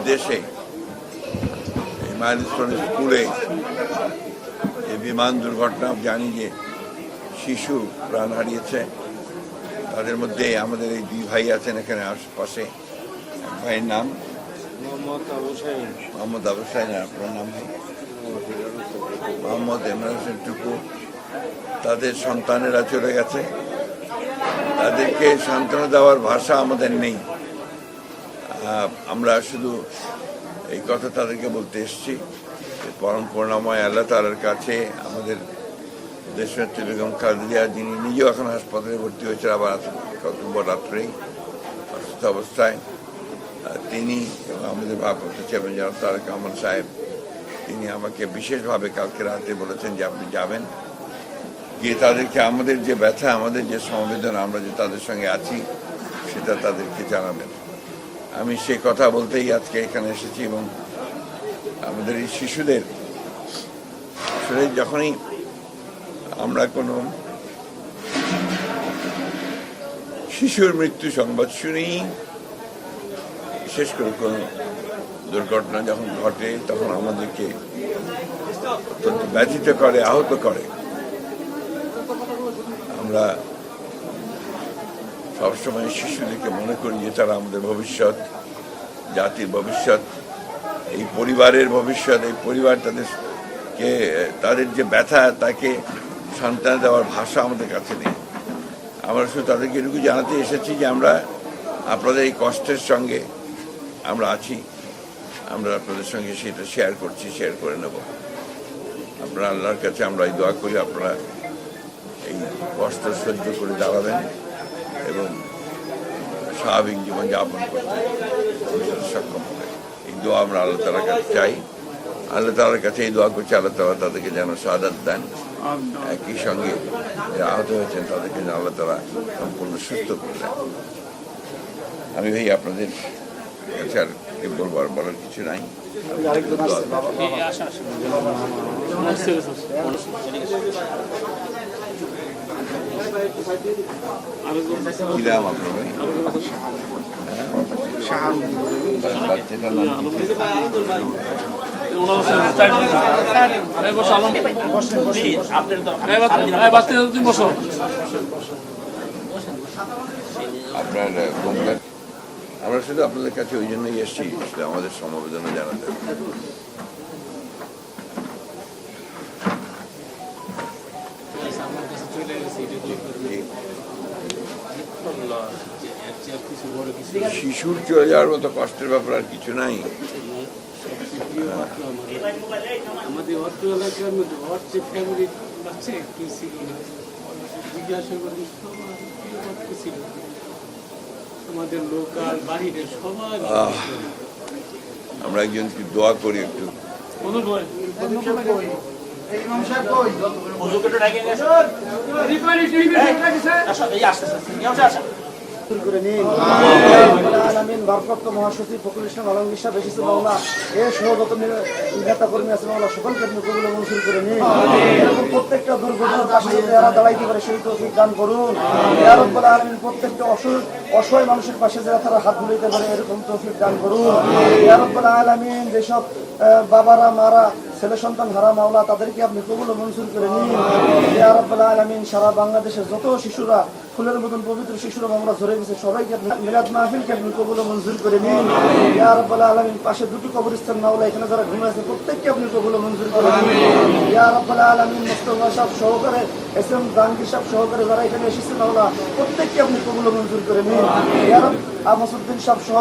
বিদেশে এই মাইলস্টোন স্কুলে যে বিমান দুর্ঘটনা জানি যে শিশু প্রাণ হারিয়েছে। তাদের মধ্যে আমাদের এই দুই ভাই আছেন এখানে আশেপাশে। এক ভাইয়ের নাম মোহাম্মদ আবু সাইন, আপনার নাম মোহাম্মদ ইমরান হোসেন টুকু। তাদের সন্তানেরা চলে গেছে, তাদেরকে সান্ত্বনা দেওয়ার ভাষা আমাদের নেই। আমরা শুধু এই কথা তাদেরকে বলতে এসেছি, পরম করুণাময় আল্লাহ তাআলার কাছে আমাদের দেশনেত্রী বেগম খালেদা জিয়া, যিনি নিজেও এখন হাসপাতালে ভর্তি হয়েছে, আবার কতব রাত্রেই অসুস্থ অবস্থায়, তিনি এবং আমাদের ভারপ্রাপ্ত চেয়ারম্যান জনাব তারেক রহমান সাহেব, তিনি আমাকে বিশেষভাবে কালকে রাতে বলেছেন যে আপনি যাবেন, গিয়ে তাদেরকে আমাদের যে ব্যথা, আমাদের যে সমবেদনা, আমরা যে তাদের সঙ্গে আছি সেটা তাদেরকে জানাবেন। আমি সে কথা বলতেই আজকে এখানে এসেছি। এবং আমাদের এই শিশুদের আসলে যখনই আমরা কোনো শিশুর মৃত্যু সংবাদ শুনি, বিশেষ করে কোনো দুর্ঘটনা যখন ঘটে, তখন আমাদেরকে অত্যন্ত ব্যথিত করে, আহত করে। আমরা সবসময় শিশুদেরকে মনে করি যে তারা আমাদের ভবিষ্যৎ, জাতির ভবিষ্যৎ, এই পরিবারের ভবিষ্যৎ। এই পরিবার তাদের যে ব্যথা, তাকে সান্ত্বনা দেওয়ার ভাষা আমাদের কাছে নেই। আমরা শুধু তাদেরকে এটুকু জানাতে এসেছি যে আমরা আপনাদের এই কষ্টের সঙ্গে আমরা আছি, আমরা আপনাদের সঙ্গে সেটা শেয়ার করছি, শেয়ার করে নেব। আপনারা আল্লাহর কাছে আমরা এই দোয়া করি আপনারা এই কষ্ট সহ্য করে দাঁড়াবেন এবং স্বাভাবিক জীবনযাপন করতে সক্ষম হবে। এই দোয়া আমরা আল্লাহ তাআলার কাছে চাই। আল্লাহ তাআলার কাছে এই দোয়া করছি, আল্লাহ তাআলা তাদেরকে যেন শাহাদাত দেন। একই সঙ্গে যারা আহত হয়েছেন তাদেরকে যেন আল্লাহ তাআলা সম্পূর্ণ সুস্থ করে দেন। আমি ভাই আপনাদের কাছে আর বলার কিছু নাই। কি নাম আপনার ভাই? বাচ্চাটার নাম আপনার? আমরা শুধু আপনাদের কাছে ওই জন্যই এসেছি, আমাদের সমবেদনা জানাতে। শিশুর চলে যাওয়ার মতো কষ্টের ব্যাপার আর কিছু নাই। আমাদের অর্থ এলাকার মধ্যে যে ফ্যামিলি আছে কি ছিল জিজ্ঞাসা করি, সবাই ছিল আমাদের লোকাল বাড়িতে সবাই। আমরা একজনকে দোয়া করি একটু। ভারপ্রাপ্ত মহাসচিব ফখরুল ইসলাম আলমগীর সাহেব এসেছে মাওলা, এর সহ যত নেতা কর্মী আছে মাওলা, সকলকে আপনি কবুল ও মঞ্জুর করে নিন। এবং প্রত্যেকটা দুর্ঘটনার পাশে যাতে এরা দাঁড়াইতে পারে সেই তৌফিক দান করুন। ইয়া রাব্বুল আলামিন প্রত্যেকটা অসহায় মানুষের পাশে যারা তারা হাত বুলাইতে পারে এরকম তৌফিক দান করুন। ইয়া রাব্বুল আলামিন যেসব বাবারা মারা ছেলে সন্তান হারা মাওলা, তাদেরকে আপনি কবুল ও মঞ্জুর করে নিন। ইয়া রাব্বুল আলামিন সারা বাংলাদেশের যত শিশুরা ফুলের মতন পবিত্র শিশুরা আমরা ধরে গেছে, সবাইকে আপনি মিলাদ মাহফিলকে আপনি কবুল ও মঞ্জুর করে নিন। ইয়া রাব্বুল আলামিন পাশে দুটো কবরস্থান মাওলা, এখানে যারা ঘুরে আছে প্রত্যেককে আপনি কবুল ও মঞ্জুর করে নিন। ইয়া রাব্বুল আলামিন মুস্তাফা সাহেব সহকারে, এসএম জাহাঙ্গীর সাহেব সহকারে যারা এখানে এসেছে মাওলা, প্রত্যেককে আপনি কবুল ও মঞ্জুর করে নিন। ইয়া রাব্বুল মাসুদ্দিন সাহেব সহ